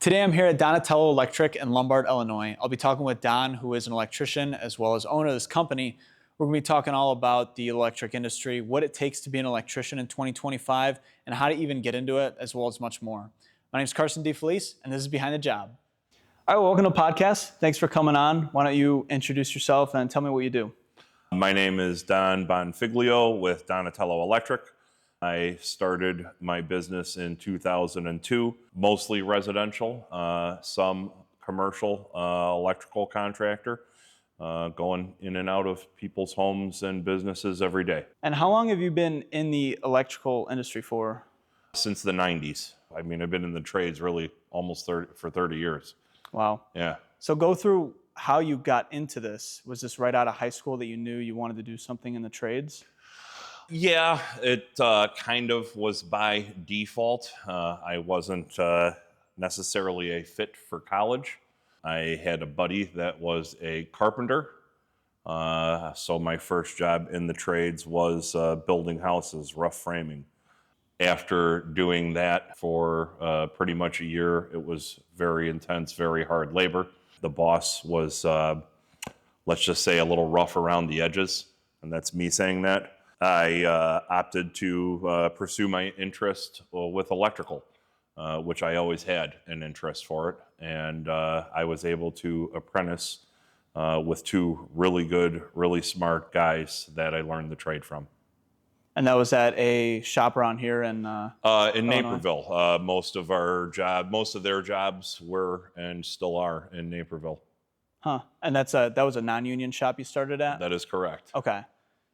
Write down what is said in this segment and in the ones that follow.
Today I'm here at Donatello Electric in Lombard, Illinois. I'll be talking with Don, who is an electrician as well as owner of this company. We're going to be talking all about the electric industry, what it takes to be an electrician in 2025, and how to even get into it, as well as much more. My name is Carson DeFelice, and this is Behind the Job. All right, well, welcome to the podcast. Thanks for coming on. Why don't you introduce yourself and tell me what you do? My name is Don Bonfiglio with Donatello Electric. I started my business in 2002, mostly residential, some commercial electrical contractor, going in and out of people's homes and businesses every day. And how long have you been in the electrical industry for? Since the 90s. I mean, I've been in the trades really almost 30 years. Wow. Yeah. So go through how you got into this. Was this right out of high school that you knew you wanted to do something in the trades? Yeah, it kind of was by default. I wasn't necessarily a fit for college. I had a buddy that was a carpenter. So my first job in the trades was building houses, rough framing. After doing that for pretty much a year, it was very intense, very hard labor. The boss was, let's just say, a little rough around the edges, and that's me saying that. I opted to pursue my interest with electrical, which I always had an interest for it. And I was able to apprentice with two really good, really smart guys that I learned the trade from. And that was at a shop around here in Naperville. Most of their jobs were and still are in Naperville. Huh. And that was a non-union shop you started at? That is correct. Okay.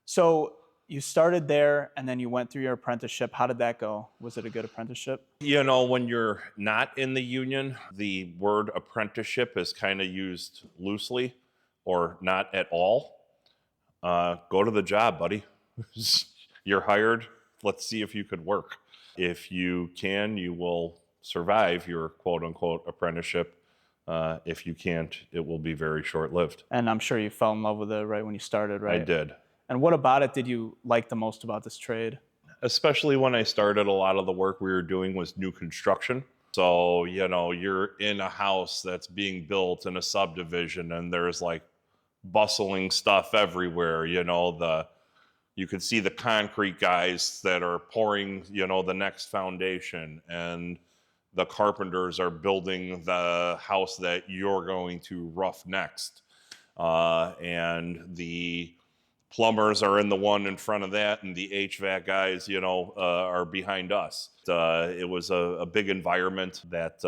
So you started there and then you went through your apprenticeship. How did that go? Was it a good apprenticeship? You know, when you're not in the union, the word apprenticeship is kind of used loosely or not at all. Go to the job, buddy. You're hired. Let's see if you could work. If you can, you will survive your quote unquote apprenticeship. If you can't, it will be very short-lived. And I'm sure you fell in love with it right when you started, right? I did. And what about it did you like the most about this trade? Especially when I started, a lot of the work we were doing was new construction. So, you know, you're in a house that's being built in a subdivision and there's like bustling stuff everywhere. You could see the concrete guys that are pouring, the next foundation, and the carpenters are building the house that you're going to rough next. And the plumbers are in the one in front of that, and the HVAC guys, are behind us. It was a big environment that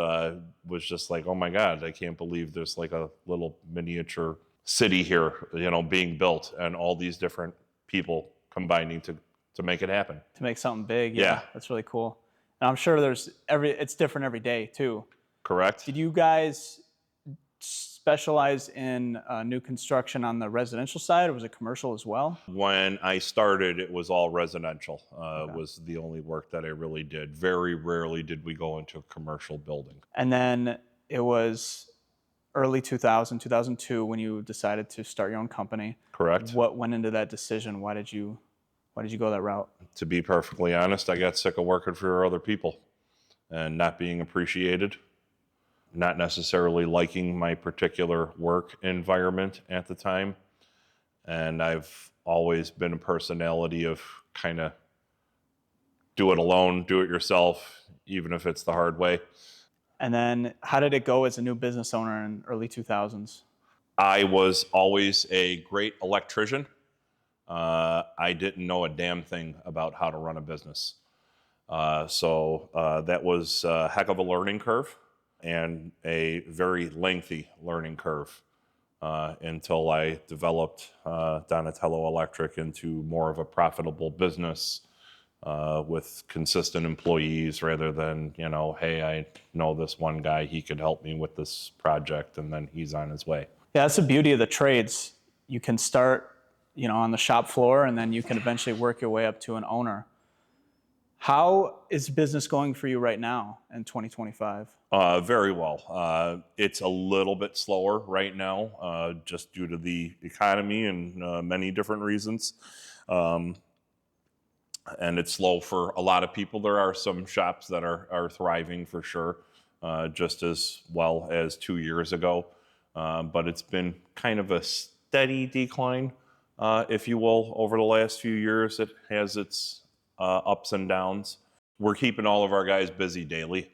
was just like, oh my God, I can't believe there's like a little miniature city here, being built, and all these different people combining to make it happen. To make something big, yeah. That's really cool. And I'm sure it's different every day too. Correct. Did you guys specialize in new construction on the residential side, or was it commercial as well? When I started, it was all residential. Okay. Was the only work that I really did. Very rarely did we go into a commercial building. And then it was early 2002 when you decided to start your own company. Correct. What went into that decision? Why did you go that route? To be perfectly honest, I got sick of working for other people and not being appreciated, not necessarily liking my particular work environment at the time. And I've always been a personality of kind of do it alone, do it yourself, even if it's the hard way. And then how did it go as a new business owner in early 2000s? I was always a great electrician. I didn't know a damn thing about how to run a business. So that was a heck of a learning curve and a very lengthy learning curve until I developed Donatello Electric into more of a profitable business with consistent employees rather than, hey, I know this one guy, he could help me with this project, and then he's on his way. Yeah, that's the beauty of the trades. You can start, on the shop floor, and then you can eventually work your way up to an owner. How is business going for you right now in 2025? Very well. It's a little bit slower right now, just due to the economy and many different reasons. And it's slow for a lot of people. There are some shops that are thriving for sure. just as well as 2 years ago. But it's been kind of a steady decline, if you will, over the last few years. It has its ups and downs. We're keeping all of our guys busy daily.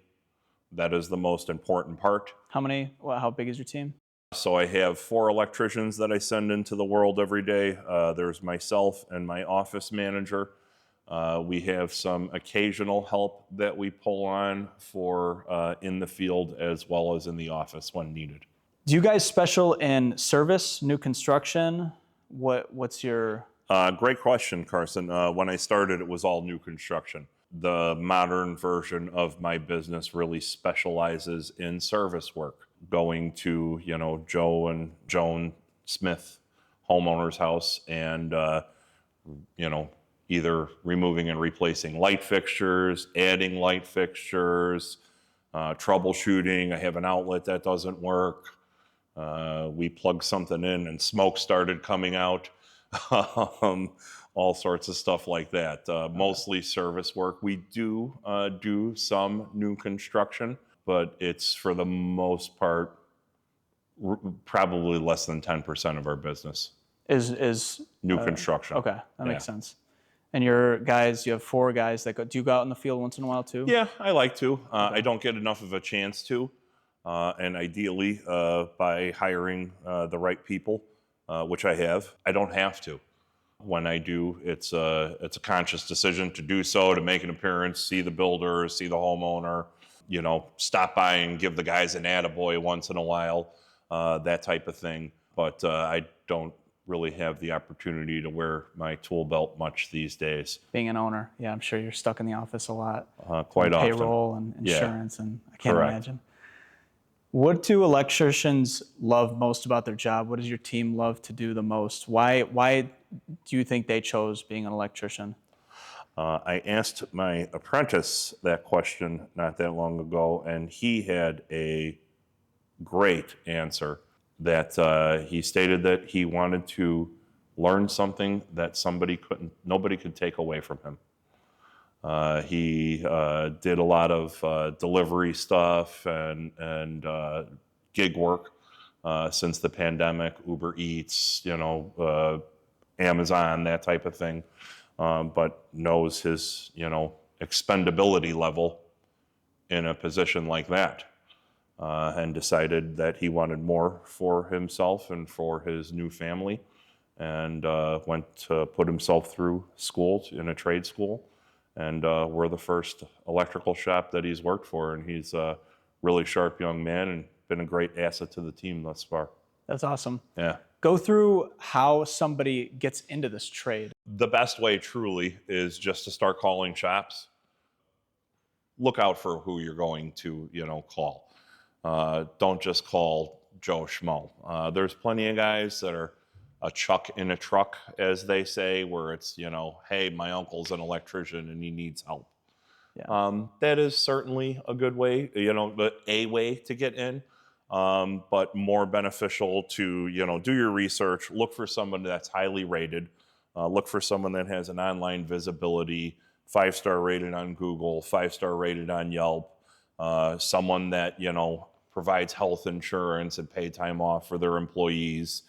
That is the most important part. How big is your team? So I have 4 electricians that I send into the world every day. There's myself and my office manager. We have some occasional help that we pull on for in the field as well as in the office when needed. Do you guys special in service, new construction? What's your... Great question, Carson. When I started, it was all new construction. The modern version of my business really specializes in service work, going to, Joe and Joan Smith homeowner's house and, either removing and replacing light fixtures, adding light fixtures, troubleshooting. I have an outlet that doesn't work. We plugged something in and smoke started coming out. All sorts of stuff like that. Mostly service work. We do do some new construction, but it's for the most part probably less than 10% of our business. Is New construction. Okay, that makes sense. And your guys, you have 4 guys that go. Do you go out in the field once in a while too? Yeah, I like to. I don't get enough of a chance to, and ideally by hiring the right people, which I have, I don't have to. When I do, it's a conscious decision to do so, to make an appearance, see the builder, see the homeowner, stop by and give the guys an attaboy once in a while, that type of thing. But I don't really have the opportunity to wear my tool belt much these days. Being an owner, yeah, I'm sure you're stuck in the office a lot. Quite often. Payroll and insurance, and I can't Correct. imagine. What do electricians love most about their job? What does your team love to do the most? Why do you think they chose being an electrician? I asked my apprentice that question not that long ago, and he had a great answer that he stated that he wanted to learn something that nobody could take away from him. He did a lot of delivery stuff and gig work since the pandemic, Uber Eats, Amazon, that type of thing, but knows his, expendability level in a position like that, and decided that he wanted more for himself and for his new family, and went to put himself through school in a trade school. And we're the first electrical shop that he's worked for, and he's a really sharp young man and been a great asset to the team thus far. That's awesome. Yeah. Go through how somebody gets into this trade. The best way truly is just to start calling shops. Look out for who you're going to, call. Don't just call Joe Schmo. There's plenty of guys that are a chuck in a truck, as they say, where it's, hey, my uncle's an electrician and he needs help. Yeah. That is certainly a good way, a way to get in, but more beneficial to, do your research, look for someone that's highly rated, look for someone that has an online visibility, 5-star rated on Google, 5-star rated on Yelp, someone that, provides health insurance and pay time off for their employees.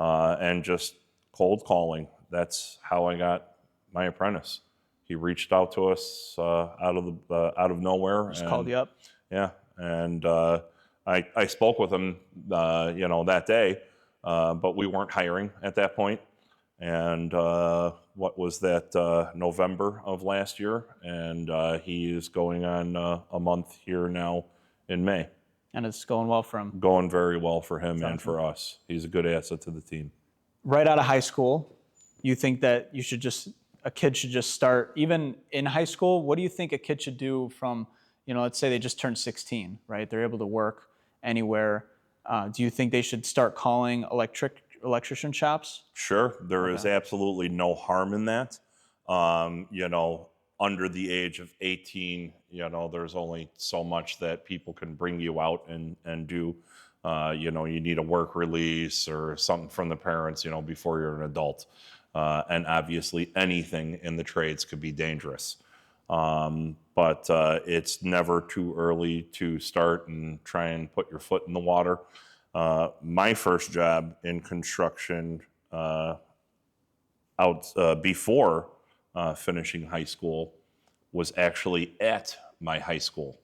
And just cold calling. That's how I got my apprentice. He reached out to us out of nowhere. Just called you up. Yeah, and I spoke with him, that day, but we weren't hiring at that point. And what was that? November of last year, and he is going on a month here now in May. And it's going well for him. Going very well for him and for us. He's a good asset to the team. Right out of high school, you think that a kid should just start, even in high school, what do you think a kid should do from, let's say they just turned 16, right? They're able to work anywhere. Do you think they should start calling electrician shops? Sure. There is absolutely no harm in that. Under the age of 18, there's only so much that people can bring you out and do. You need a work release or something from the parents, before you're an adult. And obviously anything in the trades could be dangerous. But it's never too early to start and try and put your foot in the water. My first job in construction before finishing high school was actually at my high school.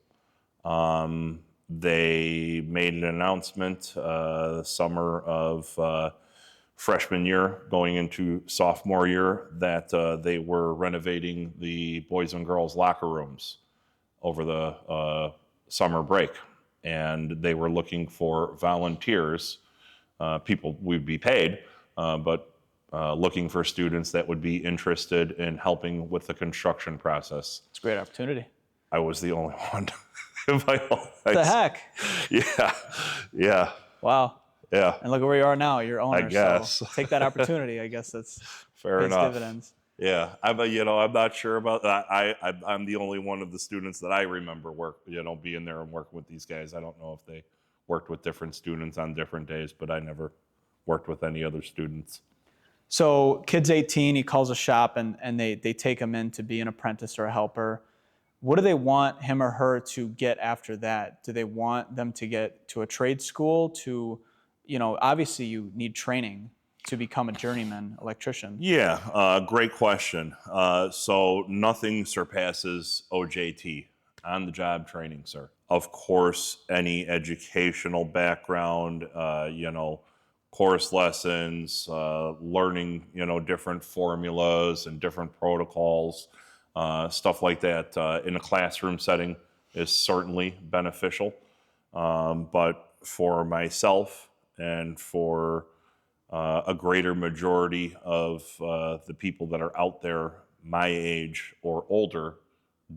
They made an announcement summer of freshman year going into sophomore year that they were renovating the boys and girls locker rooms over the summer break. And they were looking for volunteers, people would be paid, but looking for students that would be interested in helping with the construction process. It's a great opportunity. I was the only one in my whole life. The heck? Yeah. Wow. Yeah. And look at where you are now. You're owner. I guess. So take that opportunity. I guess that's Fair pays enough. dividends. Yeah, I'm not sure about that. I'm the only one of the students that I remember being there and working with these guys. I don't know if they worked with different students on different days, but I never worked with any other students. So kid's 18, he calls a shop and they take him in to be an apprentice or a helper. What do they want him or her to get after that? Do they want them to get to a trade school obviously you need training to become a journeyman electrician? Yeah, great question. So nothing surpasses OJT, on the job training, sir. Of course, any educational background, course lessons, learning, different formulas and different protocols, stuff like that in a classroom setting is certainly beneficial. But for myself and for a greater majority of the people that are out there my age or older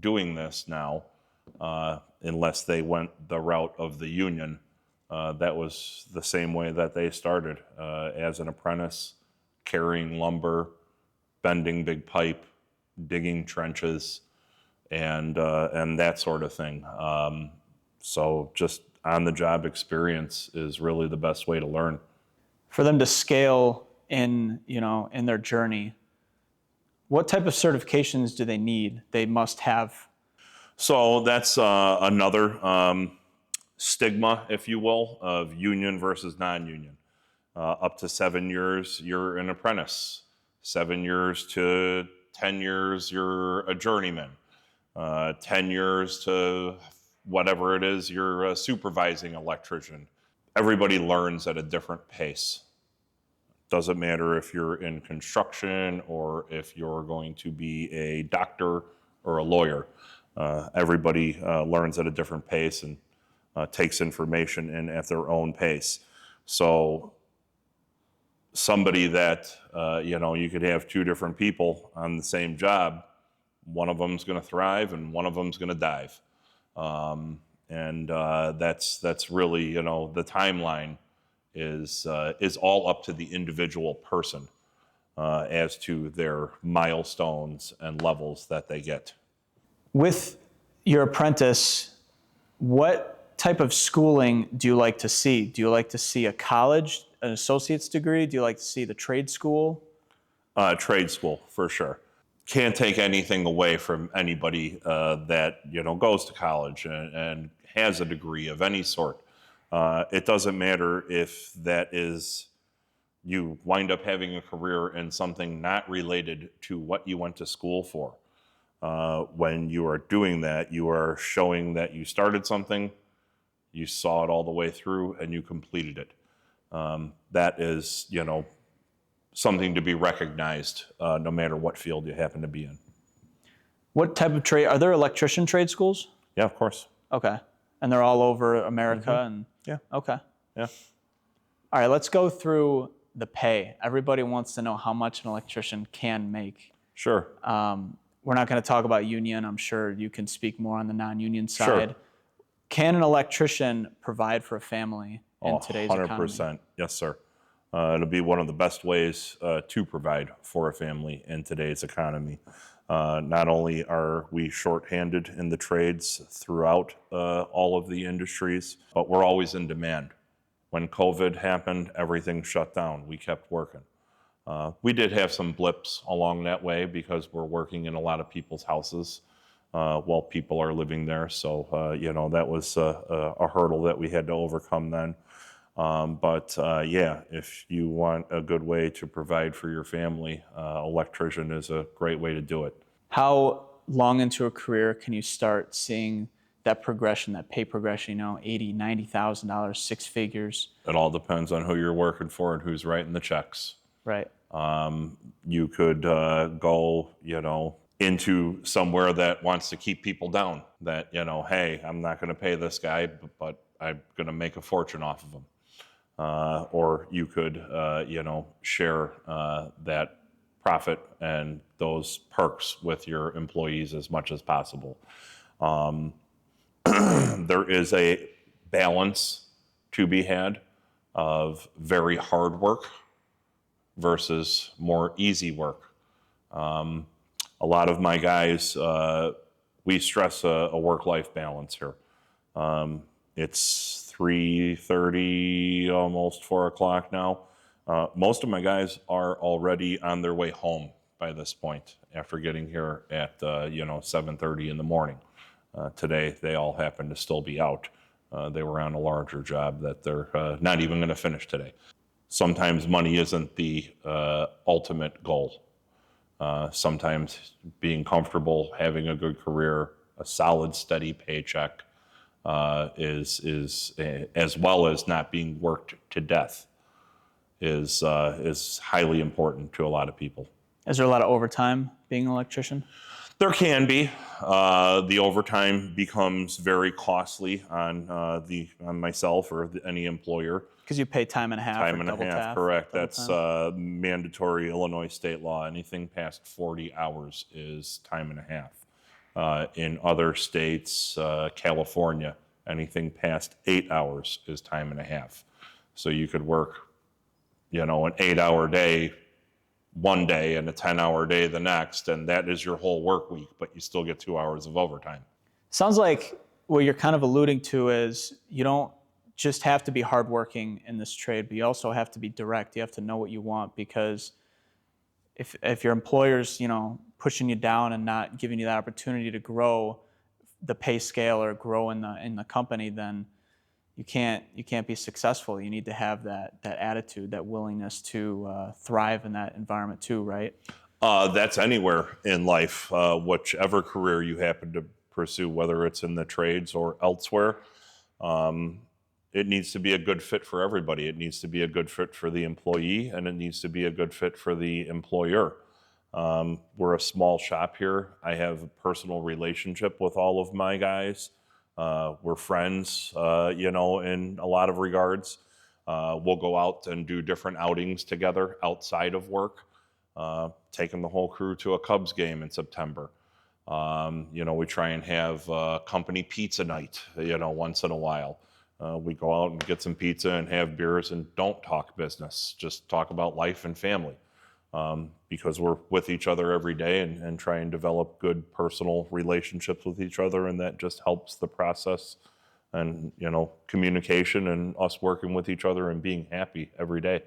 doing this now, unless they went the route of the union, that was the same way that they started as an apprentice, carrying lumber, bending big pipe, digging trenches, and that sort of thing. So just on-the-job experience is really the best way to learn. For them to scale in their journey, what type of certifications do they need? They must have. So that's another stigma, if you will, of union versus non-union. Up to 7 years, you're an apprentice. 7 years to 10 years, you're a journeyman. 10 years to whatever it is, you're a supervising electrician. Everybody learns at a different pace. Doesn't matter if you're in construction or if you're going to be a doctor or a lawyer. Everybody learns at a different pace and takes information in at their own pace. So somebody that, you could have two different people on the same job. One of them's going to thrive and one of them's going to dive. That's really, the timeline is all up to the individual person as to their milestones and levels that they get. With your apprentice, what type of schooling do you like to see? Do you like to see a college, an associate's degree? Do you like to see the trade school? Trade school, for sure. Can't take anything away from anybody that goes to college and has a degree of any sort. It doesn't matter if that is you wind up having a career in something not related to what you went to school for. When you are doing that, you are showing that you started something, you saw it all the way through, and you completed it. That is, something to be recognized no matter what field you happen to be in. What type of trade? Are there electrician trade schools? Yeah, of course. Okay. And they're all over America? Mm-hmm. And yeah. Okay. Yeah. All right, let's go through the pay. Everybody wants to know how much an electrician can make. Sure. We're not going to talk about union. I'm sure you can speak more on the non-union side. Sure. Can an electrician provide for a family in today's 100%. Economy? 100%. Yes, sir. It'll be one of the best ways to provide for a family in today's economy. Not only are we shorthanded in the trades throughout all of the industries, but we're always in demand. When COVID happened, everything shut down. We kept working. We did have some blips along that way because we're working in a lot of people's houses. while people are living there. So, that was a hurdle that we had to overcome then. But if you want a good way to provide for your family, electrician is a great way to do it. How long into a career can you start seeing that progression, that pay progression, $80,000, $90,000, six figures? It all depends on who you're working for and who's writing the checks. Right. You could go, into somewhere that wants to keep people down. That, hey, I'm not going to pay this guy, but I'm going to make a fortune off of him. Or you could, share that profit and those perks with your employees as much as possible. There is a balance to be had of very hard work versus more easy work. A lot of my guys, we stress a work-life balance here. It's 3:30, almost 4 o'clock now. Most of my guys are already on their way home by this point after getting here at 7:30 in the morning. Today, they all happen to still be out. They were on a larger job that they're not even going to finish today. Sometimes money isn't the ultimate goal. Sometimes being comfortable, having a good career, a solid, steady paycheck is as well as not being worked to death is highly important to a lot of people. Is there a lot of overtime being an electrician? There can be. The overtime becomes very costly on myself or any employer. Because you pay time and a half. Time or and a double half, half, correct. double That's time? mandatory Illinois state law. Anything past 40 hours is time and a half. In other states, California, anything past 8 hours is time and a half. So you could work, an 8-hour day one day and a 10-hour day the next, and that is your whole work week, but you still get 2 hours of overtime. Sounds like what you're kind of alluding to is you don't just have to be hardworking in this trade, but you also have to be direct. You have to know what you want, because if your employer's pushing you down and not giving you that opportunity to grow the pay scale or grow in the company, then you can't be successful. You need to have that attitude, that willingness to thrive in that environment too, right? That's anywhere in life, whichever career you happen to pursue, whether it's in the trades or elsewhere. It needs to be a good fit for everybody. It needs to be a good fit for the employee, and it needs to be a good fit for the employer. We're a small shop here. I have a personal relationship with all of my guys. We're friends, in a lot of regards. We'll go out and do different outings together outside of work, taking the whole crew to a Cubs game in September. We try and have company pizza night, once in a while. We go out and get some pizza and have beers and don't talk business, just talk about life and family. Because we're with each other every day and try and develop good personal relationships with each other, and that just helps the process and communication and us working with each other and being happy every day.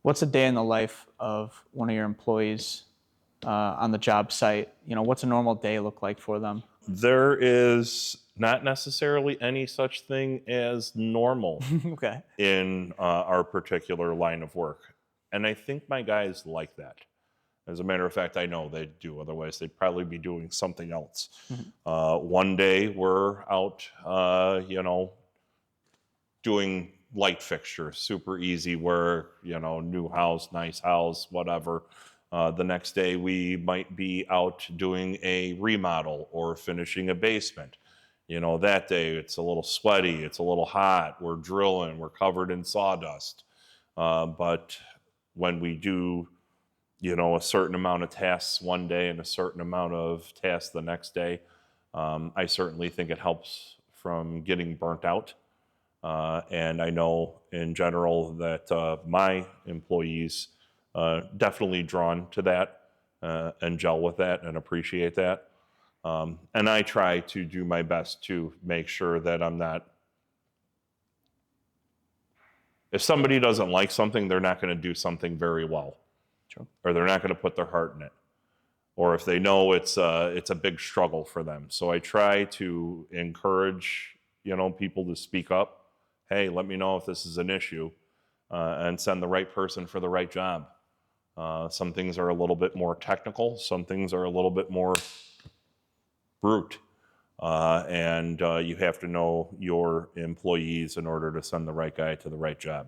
What's a day in the life of one of your employees on the job site? What's a normal day look like for them? There is not necessarily any such thing as normal Okay. in our particular line of work. And I think my guys like that. As a matter of fact, I know they do. Otherwise, they'd probably be doing something else. Mm-hmm. One day we're out, doing light fixtures, super easy work, new house, nice house, whatever. The next day we might be out doing a remodel or finishing a basement. That day it's a little sweaty, it's a little hot, we're drilling, we're covered in sawdust. But when we do, a certain amount of tasks one day and a certain amount of tasks the next day, I certainly think it helps from getting burnt out. And I know in general that my employees definitely drawn to that and gel with that and appreciate that. And I try to do my best to make sure that I'm not. If somebody doesn't like something, they're not going to do something very well. True. Or they're not going to put their heart in it. or if they know it's a big struggle for them. So I try to encourage, people to speak up. Hey, let me know if this is an issue, and send the right person for the right job. Some things are a little bit more technical. Some things are a little bit more brute. And you have to know your employees in order to send the right guy to the right job.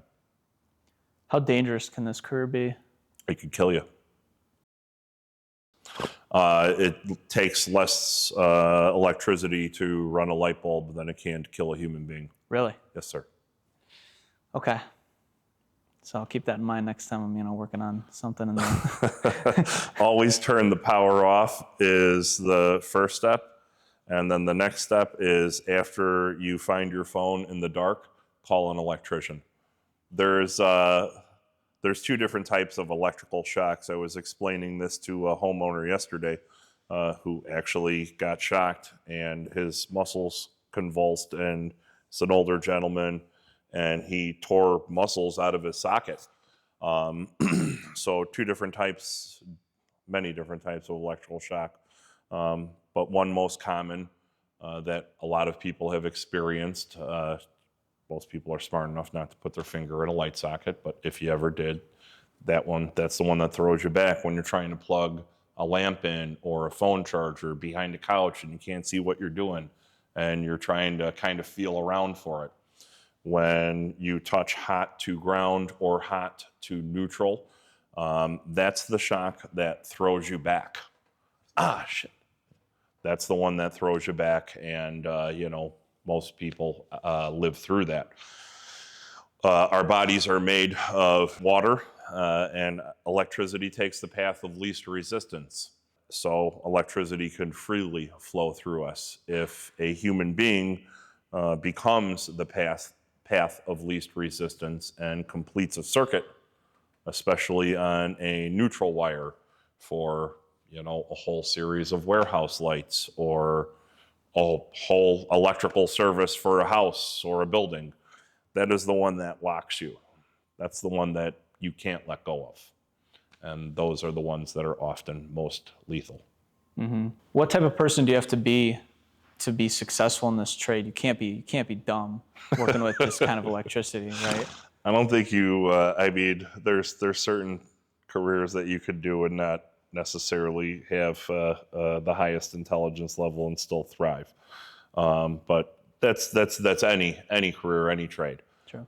How dangerous can this career be? It could kill you. It takes less electricity to run a light bulb than it can to kill a human being. Really? Yes, sir. Okay. So I'll keep that in mind next time I'm, working on something in there. Always turn the power off is the first step. And then the next step is, after you find your phone in the dark, call an electrician. There's two different types of electrical shocks. I was explaining this to a homeowner yesterday who actually got shocked and his muscles convulsed, and it's an older gentleman, and he tore muscles out of his socket. So many different types of electrical shock. But one most common that a lot of people have experienced, most people are smart enough not to put their finger in a light socket, but if you ever did, that's the one that throws you back when you're trying to plug a lamp in or a phone charger behind a couch and you can't see what you're doing and you're trying to kind of feel around for it. When you touch hot to ground or hot to neutral, that's the shock that throws you back. Shit. That's the one that throws you back, and most people live through that. Our bodies are made of water, and electricity takes the path of least resistance. So electricity can freely flow through us. If a human being becomes the path of least resistance and completes a circuit, especially on a neutral wire for a whole series of warehouse lights or a whole electrical service for a house or a building, that is the one that locks you. That's the one that you can't let go of. And those are the ones that are often most lethal. Mm-hmm. What type of person do you have to be successful in this trade? You can't be dumb working with this kind of electricity, right? I don't think there's certain careers that you could do and not necessarily have the highest intelligence level and still thrive. But that's any career, any trade. True.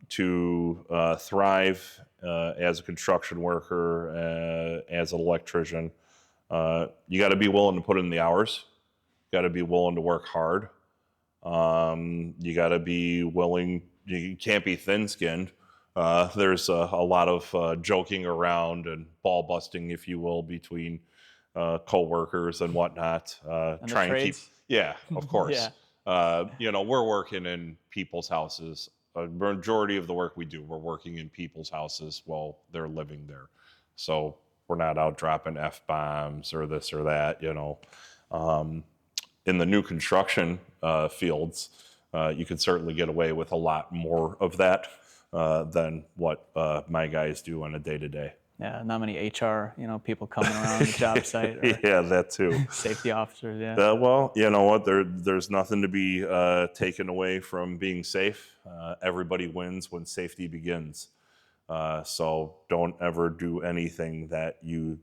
To thrive as a construction worker, as an electrician, you got to be willing to put in the hours. You got to be willing to work hard. You got to be willing. You can't be thin-skinned. There's a lot of joking around and ball busting, if you will, between co-workers and whatnot. And trying to keep, yeah, of course. Yeah. We're working in people's houses. A majority of the work we do, we're working in people's houses while they're living there. So we're not out dropping F-bombs or this or that, in the new construction fields, you could certainly get away with a lot more of that than what my guys do on a day-to-day. Yeah, not many HR, people coming around the job site. Or Yeah, that too. Safety officers, yeah. Well, you know what? There's nothing to be taken away from being safe. Everybody wins when safety begins. So don't ever do anything that you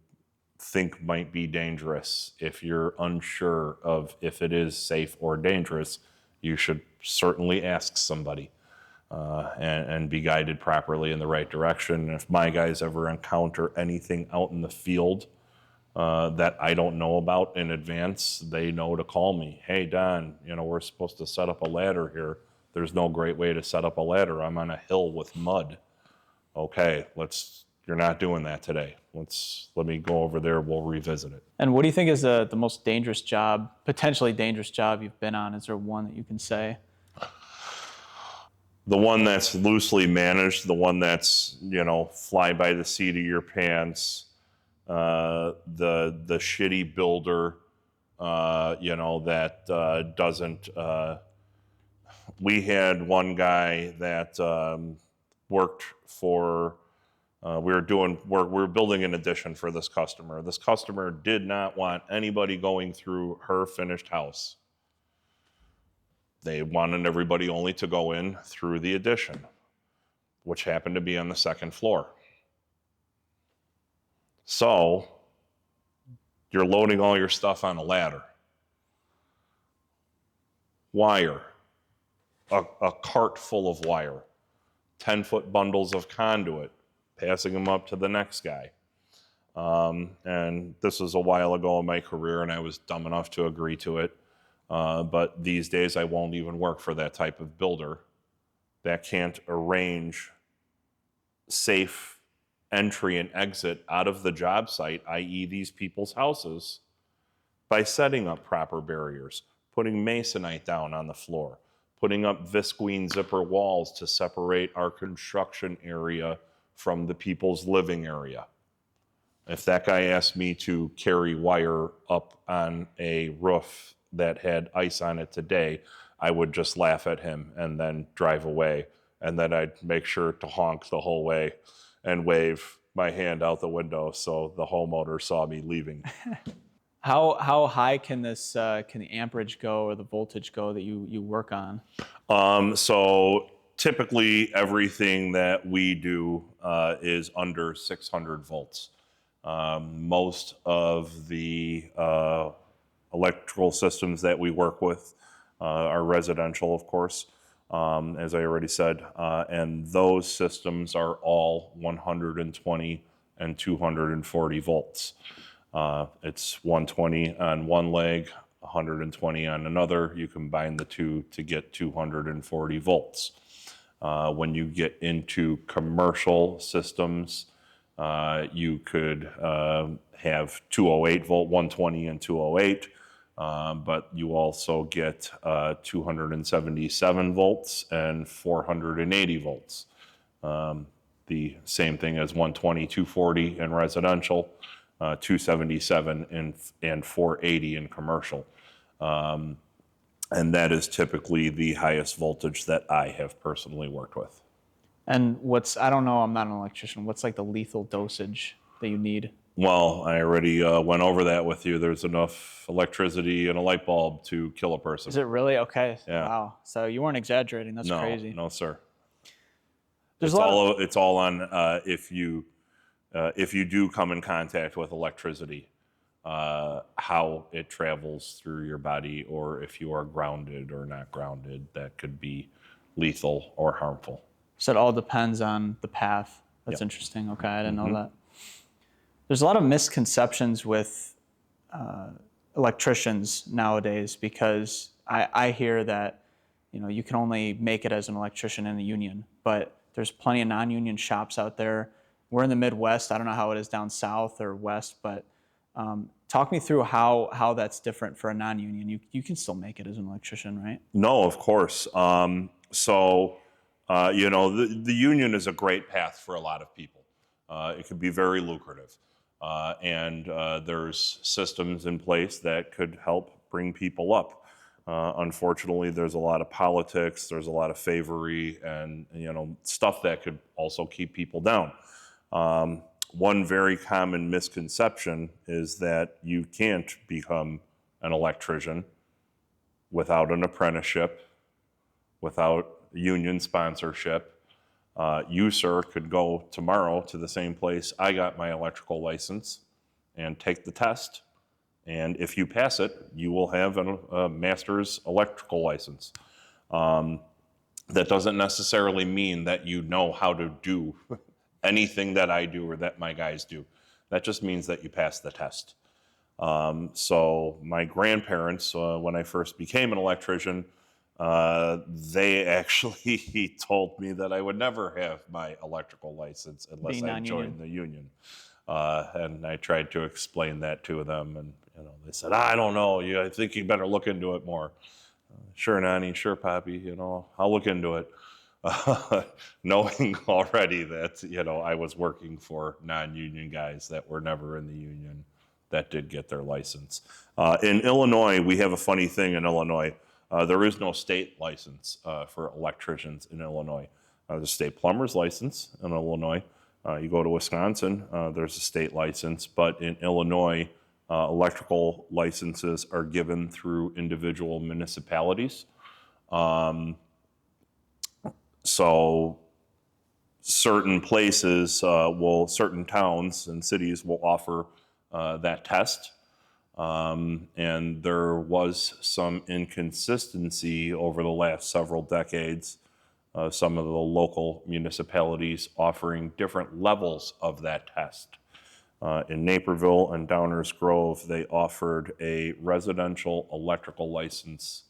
think might be dangerous. If you're unsure of if it is safe or dangerous, you should certainly ask somebody and be guided properly in the right direction. If my guys ever encounter anything out in the field that I don't know about in advance, they know to call me. Hey, Don, we're supposed to set up a ladder here. There's no great way to set up a ladder. I'm on a hill with mud. Okay, you're not doing that today. Let me go over there. We'll revisit it. And what do you think is the most dangerous job, potentially dangerous job you've been on? Is there one that you can say? The one that's loosely managed, the one that's, fly by the seat of your pants, the shitty builder, that doesn't. We had one guy that worked for we're building an addition for this customer. This customer did not want anybody going through her finished house. They wanted everybody only to go in through the addition, which happened to be on the second floor. So you're loading all your stuff on a ladder. Wire, a cart full of wire, 10-foot bundles of conduit, passing them up to the next guy. And this was a while ago in my career, and I was dumb enough to agree to it. But these days, I won't even work for that type of builder that can't arrange safe entry and exit out of the job site, i.e. these people's houses, by setting up proper barriers, putting masonite down on the floor, putting up visqueen zipper walls to separate our construction area from the people's living area. If that guy asked me to carry wire up on a roof that had ice on it today, I would just laugh at him and then drive away. And then I'd make sure to honk the whole way and wave my hand out the window so the homeowner saw me leaving. How high can this can the amperage go or the voltage go that you work on? So typically everything that we do is under 600 volts. Most of the electrical systems that we work with are residential, of course, as I already said, and those systems are all 120 and 240 volts. It's 120 on one leg, 120 on another. You combine the two to get 240 volts. When you get into commercial systems, you could have 208 volt, 120 and 208, but you also get 277 volts and 480 volts. The same thing as 120, 240 in residential, 277 and 480 in commercial. And that is typically the highest voltage that I have personally worked with. And I don't know, I'm not an electrician, what's like the lethal dosage that you need? Well, I already went over that with you. There's enough electricity in a light bulb to kill a person. Is it really? Okay. Yeah. Wow. So you weren't exaggerating. That's crazy. No, sir. There's it's all on if you do come in contact with electricity, how it travels through your body, or if you are grounded or not grounded, that could be lethal or harmful. So it all depends on the path. That's Yep. interesting. Okay, I didn't know that. There's a lot of misconceptions with electricians nowadays because I hear that you can only make it as an electrician in a union, but there's plenty of non-union shops out there. We're in the Midwest. I don't know how it is down south or west, but talk me through how that's different for a non-union. You can still make it as an electrician, right? No, of course. The union is a great path for a lot of people. It can be very lucrative. And there's systems in place that could help bring people up. Unfortunately, there's a lot of politics, there's a lot of favory, and stuff that could also keep people down. One very common misconception is that you can't become an electrician without an apprenticeship, without union sponsorship. You, sir, could go tomorrow to the same place I got my electrical license and take the test. And if you pass it, you will have a master's electrical license. That doesn't necessarily mean that you know how to do anything that I do or that my guys do. That just means that you pass the test. So my grandparents, when I first became an electrician, they actually told me that I would never have my electrical license unless I joined the union. And I tried to explain that to them, and they said, "I don't know. I think you better look into it more." Sure, Nanny. Sure, Pappy. I'll look into it. Knowing already that I was working for non-union guys that were never in the union that did get their license. In Illinois, we have a funny thing in Illinois. There is no state license for electricians in Illinois. There's a state plumber's license in Illinois, You go to Wisconsin, there's a state license, but in Illinois, electrical licenses are given through individual municipalities. So certain places certain towns and cities will offer that test. And there was some inconsistency over the last several decades. Some of the local municipalities offering different levels of that test. In Naperville and Downers Grove, they offered a residential electrical license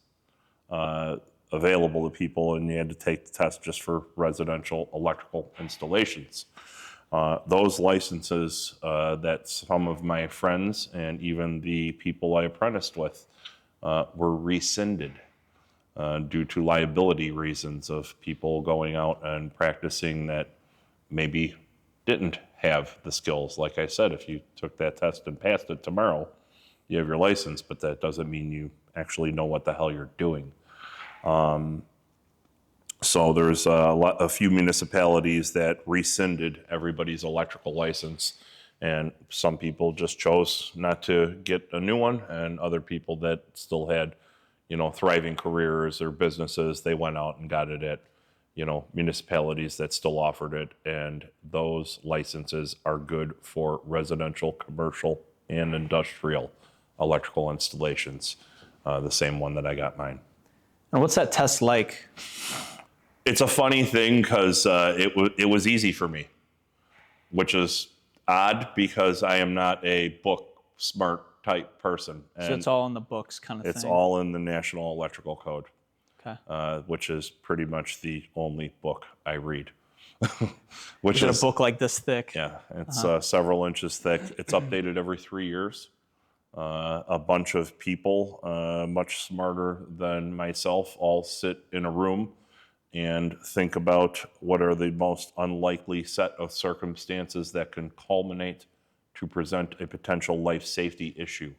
available to people, and you had to take the test just for residential electrical installations. Those licenses that some of my friends and even the people I apprenticed with were rescinded due to liability reasons of people going out and practicing that maybe didn't have the skills. Like I said, if you took that test and passed it tomorrow, you have your license, but that doesn't mean you actually know what the hell you're doing. So there's a few municipalities that rescinded everybody's electrical license, and some people just chose not to get a new one, and other people that still had, thriving careers or businesses, they went out and got it at, municipalities that still offered it, and those licenses are good for residential, commercial, and industrial electrical installations. The same one that I got mine. And what's that test like? It's a funny thing because it was easy for me, which is odd because I am not a book smart type person. And So it's all in the books kind of thing? it's all in the National Electrical Code, Okay. which is pretty much the only book I read. Which Is it a book like this thick? Yeah, it's several inches thick. It's updated every 3 years. A bunch of people, much smarter than myself, all sit in a room and think about what are the most unlikely set of circumstances that can culminate to present a potential life safety issue.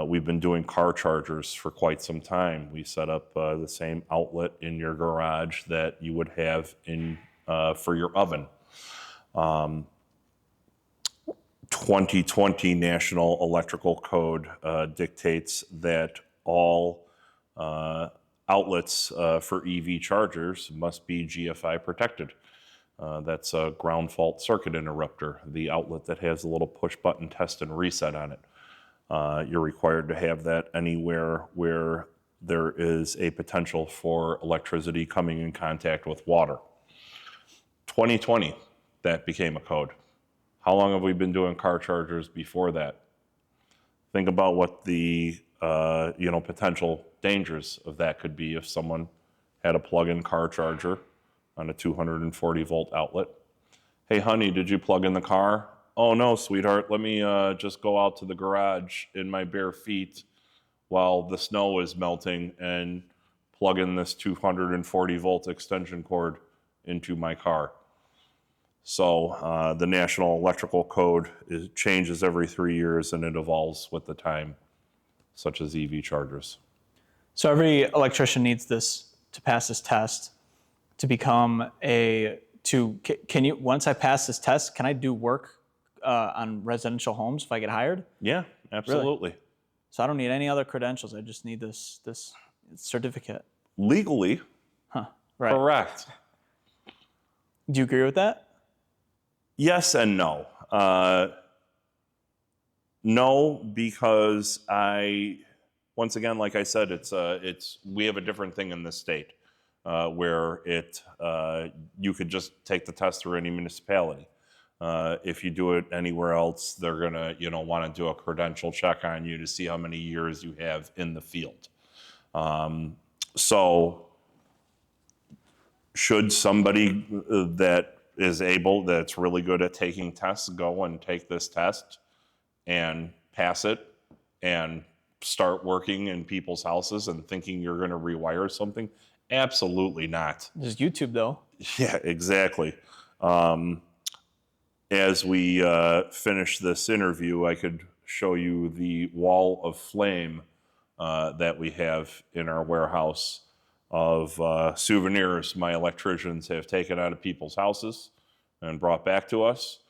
We've been doing car chargers for quite some time. We set up the same outlet in your garage that you would have for your oven. 2020 National Electrical Code dictates that all outlets for EV chargers must be GFI protected. That's a ground fault circuit interrupter, the outlet that has a little push button test and reset on it. You're required to have that anywhere where there is a potential for electricity coming in contact with water. 2020, that became a code. How long have we been doing car chargers before that? Think about what the potential dangers of that could be if someone had a plug-in car charger on a 240 volt outlet. Hey honey, did you plug in the car? Oh no, sweetheart, let me just go out to the garage in my bare feet while the snow is melting and plug in this 240 volt extension cord into my car. So the National Electrical Code changes every 3 years and it evolves with the time, such as EV chargers. So every electrician needs this to pass this test to become can you, once I pass this test, can I do work on residential homes if I get hired? Yeah, absolutely. Really? So I don't need any other credentials. I just need this certificate. Legally, Right. correct. Do you agree with that? Yes and no. No, because once again, like I said, we have a different thing in this state where you could just take the test through any municipality. If you do it anywhere else, they're gonna want to do a credential check on you to see how many years you have in the field. So should somebody that's really good at taking tests, go and take this test and pass it and start working in people's houses and thinking you're going to rewire something? Absolutely not. Just YouTube though. Yeah, exactly. As we finish this interview, I could show you the wall of flame that we have in our warehouse of souvenirs my electricians have taken out of people's houses and brought back to us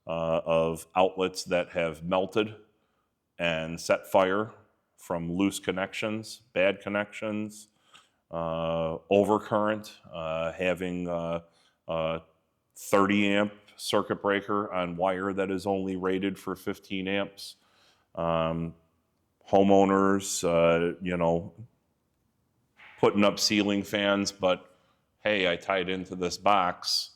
of outlets that have melted and set fire from loose connections, bad connections, overcurrent, having a 30 amp circuit breaker on wire that is only rated for 15 amps. Homeowners, putting up ceiling fans, but hey, I tied into this box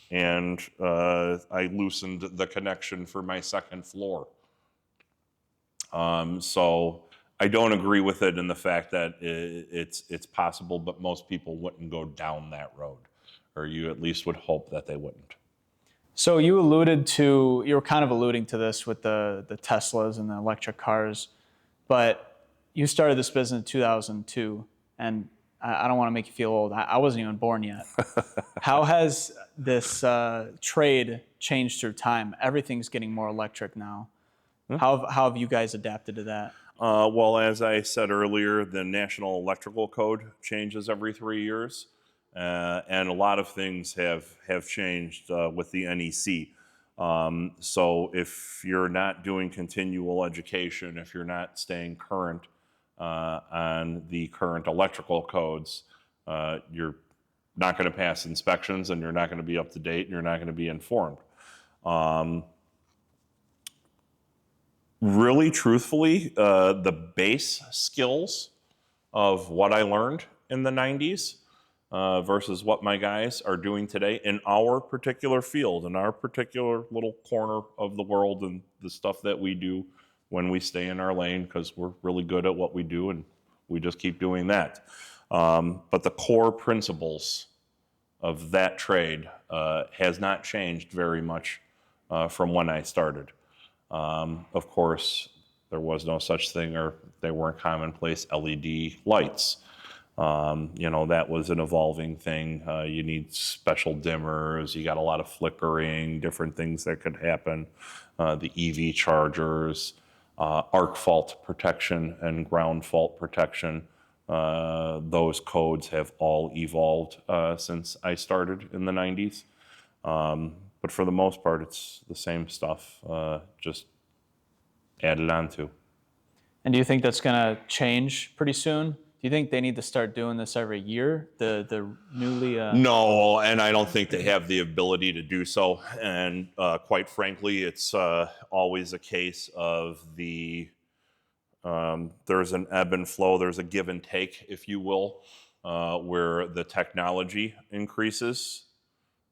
and I loosened the connection for my second floor. So I don't agree with it in the fact that it's possible, but most people wouldn't go down that road, or you at least would hope that they wouldn't. So you were kind of alluding to this with the Teslas and the electric cars, but you started this business in 2002, and I don't want to make you feel old. I wasn't even born yet. How has this trade changed through time? Everything's getting more electric now. How have you guys adapted to that? Well, as I said earlier, the National Electrical Code changes every 3 years, and a lot of things have changed with the NEC. So if you're not doing continual education, if you're not staying current on the current electrical codes, you're not going to pass inspections, and you're not going to be up to date, and you're not going to be informed. Really, truthfully, the base skills of what I learned in the 90s versus what my guys are doing today in our particular field, in our particular little corner of the world, and the stuff that we do when we stay in our lane, because we're really good at what we do and we just keep doing that. But the core principles of that trade has not changed very much from when I started. Of course, there was no such thing, or they weren't commonplace LED lights. That was an evolving thing. You need special dimmers. You got a lot of flickering, different things that could happen. The EV chargers, arc fault protection and ground fault protection. Those codes have all evolved since I started in the 90s. But for the most part, it's the same stuff, just added on to. And do you think that's going to change pretty soon? Do you think they need to start doing this every year? The newly No, and I don't think they have the ability to do so. And quite frankly, it's always a case of there's an ebb and flow, there's a give and take, if you will, where the technology increases.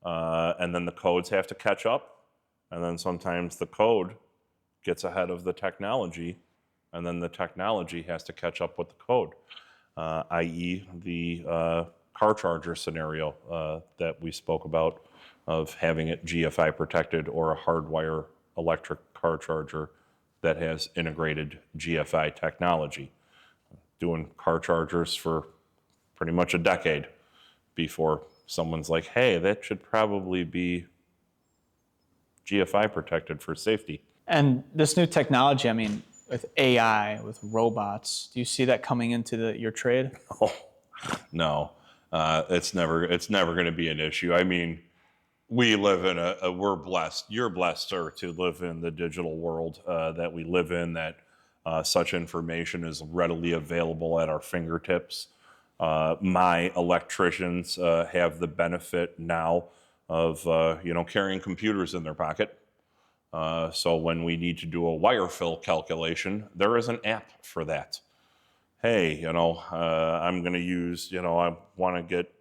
And then the codes have to catch up. And then sometimes the code gets ahead of the technology, and then the technology has to catch up with the code, i.e. the car charger scenario that we spoke about, of having it GFI protected, or a hardwire electric car charger that has integrated GFI technology. Doing car chargers for pretty much a decade before someone's like, hey, that should probably be GFI protected for safety. And this new technology, I mean, with AI, with robots, do you see that coming into your trade? Oh, no, it's never going to be an issue. I mean, we live in we're blessed. You're blessed, sir, to live in the digital world that we live in, that such information is readily available at our fingertips. My electricians have the benefit now of carrying computers in their pocket. So when we need to do a wire fill calculation, there is an app for that. Hey, I'm going to use, I want to get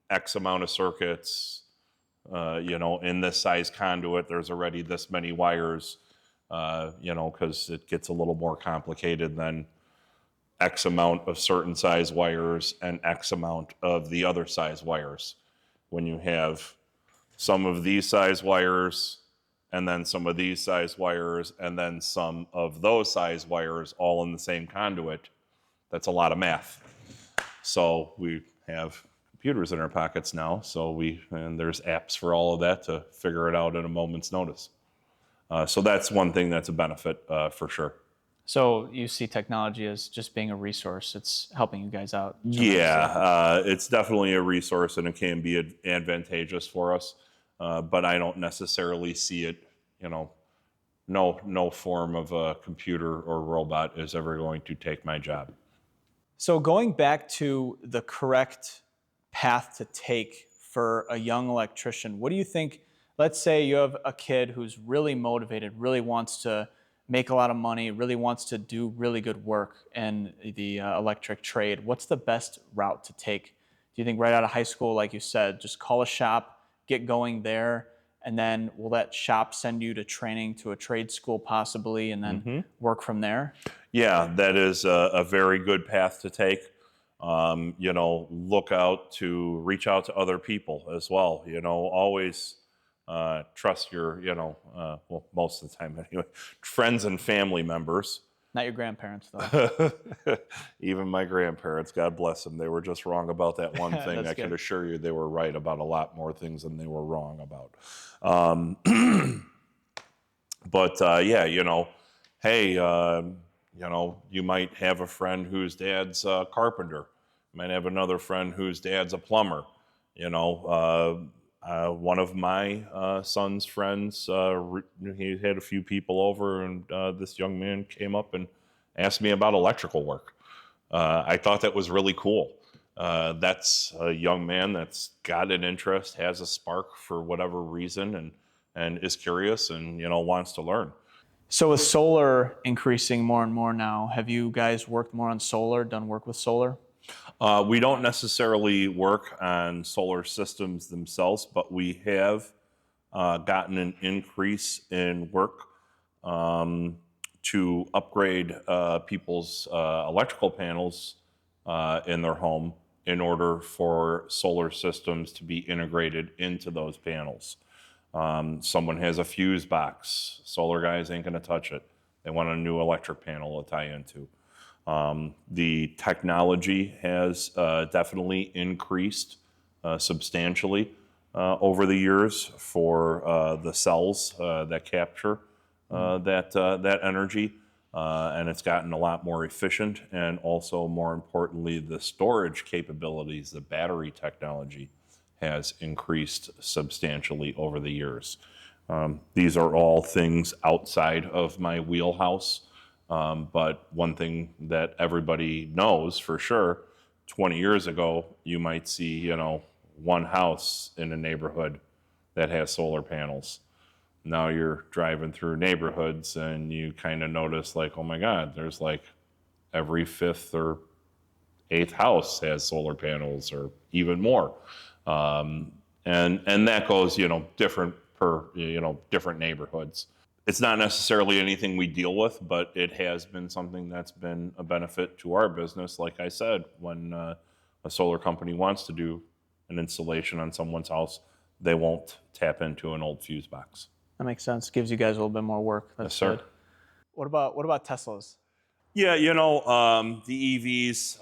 X amount of circuits, in this size conduit. There's already this many wires, because it gets a little more complicated than X amount of certain size wires and X amount of the other size wires. When you have some of these size wires, and then some of these size wires, and then some of those size wires all in the same conduit, that's a lot of math. So we have computers in our pockets now, and there's apps for all of that to figure it out at a moment's notice. So that's one thing that's a benefit for sure. So you see technology as just being a resource. It's helping you guys out. Yeah, it's definitely a resource, and it can be advantageous for us. but I don't necessarily see it, you know, no form of a computer or robot is ever going to take my job. So going back to the correct path to take for a young electrician, what do you think? Let's say you have a kid who's really motivated, really wants to make a lot of money, really wants to do really good work in the electric trade. What's the best route to take? Do you think right out of high school, like you said, just call a shop, get going there, and then will that shop send you to training to a trade school possibly, and then work from there? Yeah, that is a very good path to take. Look out to reach out to other people as well. Always trust your, well, most of the time anyway, friends and family members. Not your grandparents, though. Even my grandparents, God bless them, they were just wrong about that one thing. That's I can good. assure you they were right about a lot more things than they were wrong about. Yeah, hey, you might have a friend whose dad's a carpenter. You might have another friend whose dad's a plumber. One of my son's friends, he had a few people over, and this young man came up and asked me about electrical work. I thought that was really cool. That's a young man that's got an interest, has a spark for whatever reason, and is curious and wants to learn. So with solar increasing more and more now, have you guys worked more on solar, done work with solar? We don't necessarily work on solar systems themselves, but we have gotten an increase in work to upgrade people's electrical panels in their home in order for solar systems to be integrated into those panels. Someone has a fuse box. Solar guys ain't going to touch it. They want a new electric panel to tie into. The technology has definitely increased substantially over the years for the cells that capture that energy, and it's gotten a lot more efficient. And also, more importantly, the storage capabilities, the battery technology, has increased substantially over the years. These are all things outside of my wheelhouse. But one thing that everybody knows for sure, 20 years ago, you might see, one house in a neighborhood that has solar panels. Now you're driving through neighborhoods and you kind of notice like, oh my God, there's like every fifth or eighth house has solar panels or even more. And that goes, different per, different neighborhoods. It's not necessarily anything we deal with, but it has been something that's been a benefit to our business. Like I said, when a solar company wants to do an installation on someone's house, they won't tap into an old fuse box. That makes sense. Gives you guys a little bit more work. That's Yes, sir. good. What about Teslas? Yeah, the EVs,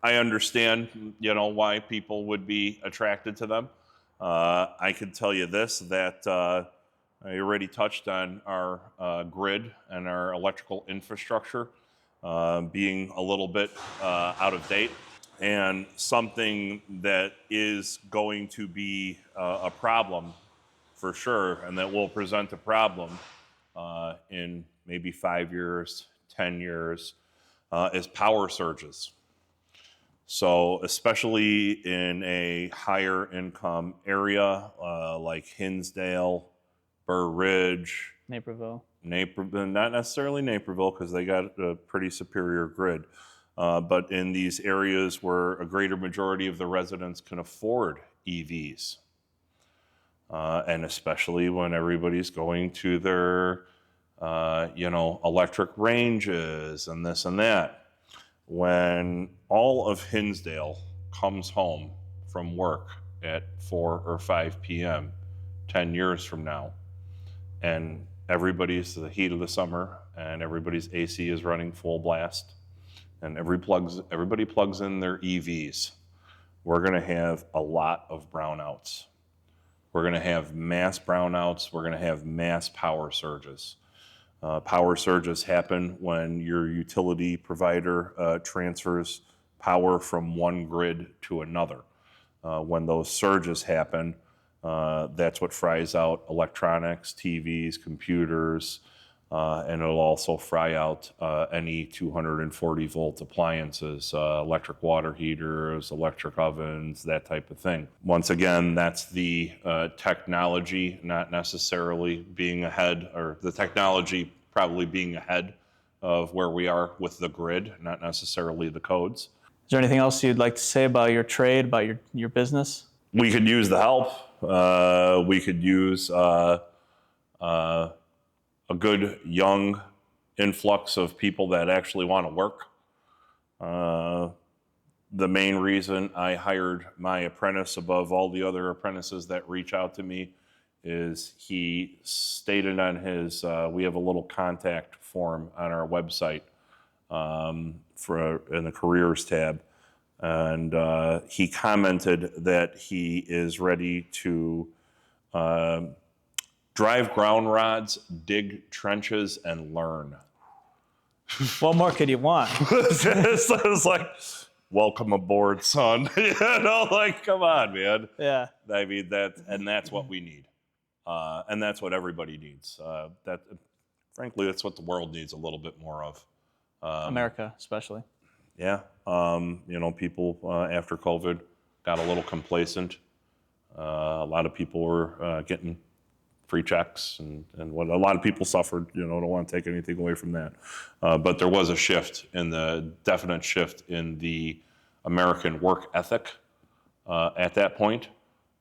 I understand, why people would be attracted to them. I can tell you this, that I already touched on our grid and our electrical infrastructure being a little bit out of date. And something that is going to be a problem for sure, and that will present a problem in maybe 5 years, 10 years, is power surges. So especially in a higher income area like Hinsdale, Burr Ridge, Naperville. not necessarily Naperville because they got a pretty superior grid, but in these areas where a greater majority of the residents can afford EVs, and especially when everybody's going to their, electric ranges and this and that. When all of Hinsdale comes home from work at 4 or 5 p.m. 10 years from now, and everybody's the heat of the summer, and everybody's AC is running full blast, and everybody plugs in their EVs, we're going to have a lot of brownouts. We're going to have mass brownouts. We're going to have mass power surges. Power surges happen when your utility provider transfers power from one grid to another. when those surges happen, that's what fries out electronics, TVs, computers, and it'll also fry out any 240 volt appliances, electric water heaters, electric ovens, that type of thing. Once again, that's the technology not necessarily being ahead, or the technology probably being ahead of where we are with the grid, not necessarily the codes. Is there anything else you'd like to say about your trade, about your business? We could use the help. We could use a good young influx of people that actually want to work. The main reason I hired my apprentice above all the other apprentices that reach out to me is he stated on his, we have a little contact form on our website in the careers tab. And he commented that he is ready to drive ground rods, dig trenches, and learn. What more could you want? It's like, welcome aboard, son. Like, come on, man. Yeah. I mean, that's what we need. And that's what everybody needs. Frankly, that's what the world needs a little bit more of. America, especially. Yeah. People after COVID got a little complacent. A lot of people were getting free checks, and what a lot of people suffered. Don't want to take anything away from that. But there was a definite shift in the American work ethic at that point.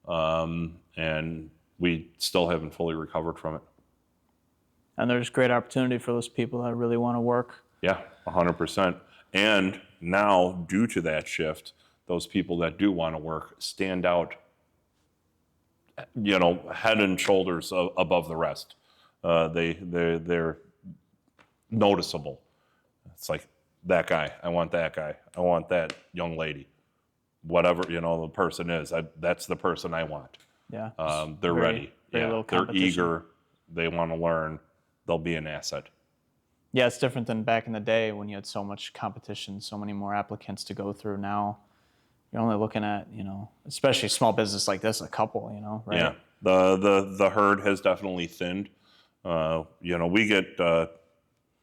And we still haven't fully recovered from it. And there's great opportunity for those people that really want to work. Yeah, 100%. And now, due to that shift, those people that do want to work stand out, head and shoulders above the rest. They're noticeable. It's like, that guy, I want that guy, I want that young lady, whatever the person is. That's the person I want. Yeah. They're ready. Very little They're competition. eager. They want to learn. They'll be an asset. Yeah, it's different than back in the day when you had so much competition, so many more applicants to go through. Now you're only looking at, especially small business like this, a couple, right? Yeah, the herd has definitely thinned. We get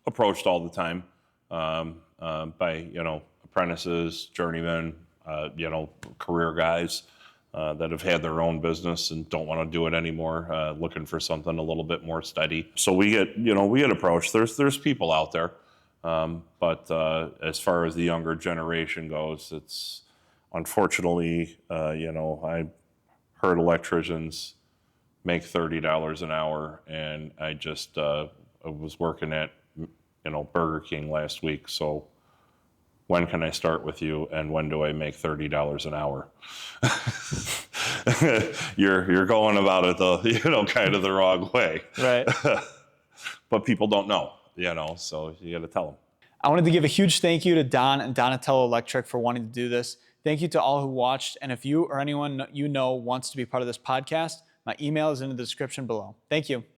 approached all the time by apprentices, journeymen, career guys that have had their own business and don't want to do it anymore, looking for something a little bit more steady. So we get approached. There's people out there, but as far as the younger generation goes, it's unfortunately, I heard electricians make $30 an hour, and I was working at Burger King last week. So when can I start with you, and when do I make $30 an hour? You're going about it kind of the wrong way. Right. But people don't know, so you got to tell them. I wanted to give a huge thank you to Don and Donatello Electric for wanting to do this. Thank you to all who watched. And if you or anyone wants to be part of this podcast, my email is in the description below. Thank you.